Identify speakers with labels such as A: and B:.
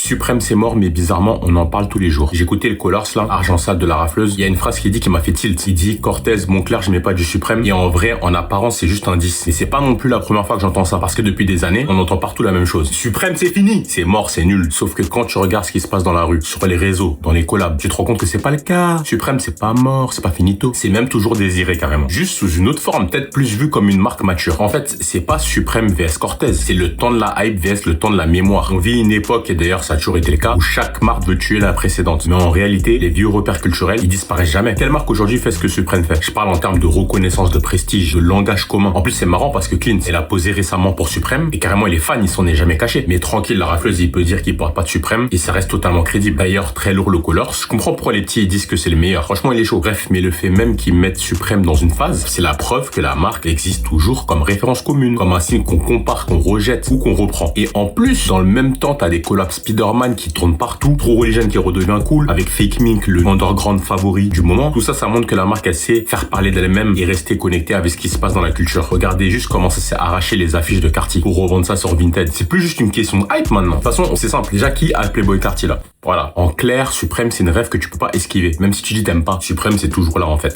A: Suprême c'est mort, mais bizarrement on en parle tous les jours. J'ai écouté le Colors là, Argent Sale de la rafleuse. Il y a une phrase qui m'a fait tilt. Il dit Cortez, Moncler, je mets pas du Suprême. Et en vrai, en apparence, c'est juste un 10. Mais c'est pas non plus la première fois que j'entends ça, parce que depuis des années, on entend partout la même chose. Suprême c'est fini, c'est mort, c'est nul. Sauf que quand tu regardes ce qui se passe dans la rue, sur les réseaux, dans les collabs, tu te rends compte que c'est pas le cas. Suprême c'est pas mort, c'est pas finito. C'est même toujours désiré carrément. Juste sous une autre forme, peut-être plus vu comme une marque mature. En fait, c'est pas Suprême vs Cortez, c'est le temps de la hype vs le temps de la mémoire. On vit une époque, et d'ailleurs ça a toujours été le cas, où chaque marque veut tuer la précédente. Mais en réalité, les vieux repères culturels, ils disparaissent jamais. Quelle marque aujourd'hui fait ce que Suprême fait? Je parle en termes de reconnaissance, de prestige, de langage commun. En plus, c'est marrant parce que Clint, elle a posé récemment pour Suprême, et carrément les fans, ils s'en est jamais cachés. Mais tranquille, la rafleuse, il peut dire qu'il porte pas de Suprême, et ça reste totalement crédible. D'ailleurs, très lourd le Colors. Je comprends pourquoi les petits ils disent que c'est le meilleur. Franchement, il est chaud. Bref, mais le fait même qu'ils mettent Suprême dans une phase, c'est la preuve que la marque existe toujours comme référence commune, comme un signe qu'on compare, qu'on rejette ou qu'on reprend. Et en plus, dans le même temps, t'as des collabs Spider-Man qui tournent partout, True Religion qui redevient cool, avec Fake Mink, le underground favori du moment. Tout ça, ça montre que la marque, elle sait faire parler d'elle-même et rester connectée avec ce qui se passe dans la culture. Regardez juste comment ça s'est arraché les affiches de Cartier pour revendre ça sur Vinted. C'est plus juste une question de hype maintenant. De toute façon, c'est simple. Déjà, qui a le Playboy Cartier là? Voilà. En clair, Suprême, c'est une rêve que tu peux pas esquiver. Même si tu dis t'aimes pas, Suprême, c'est toujours là en fait.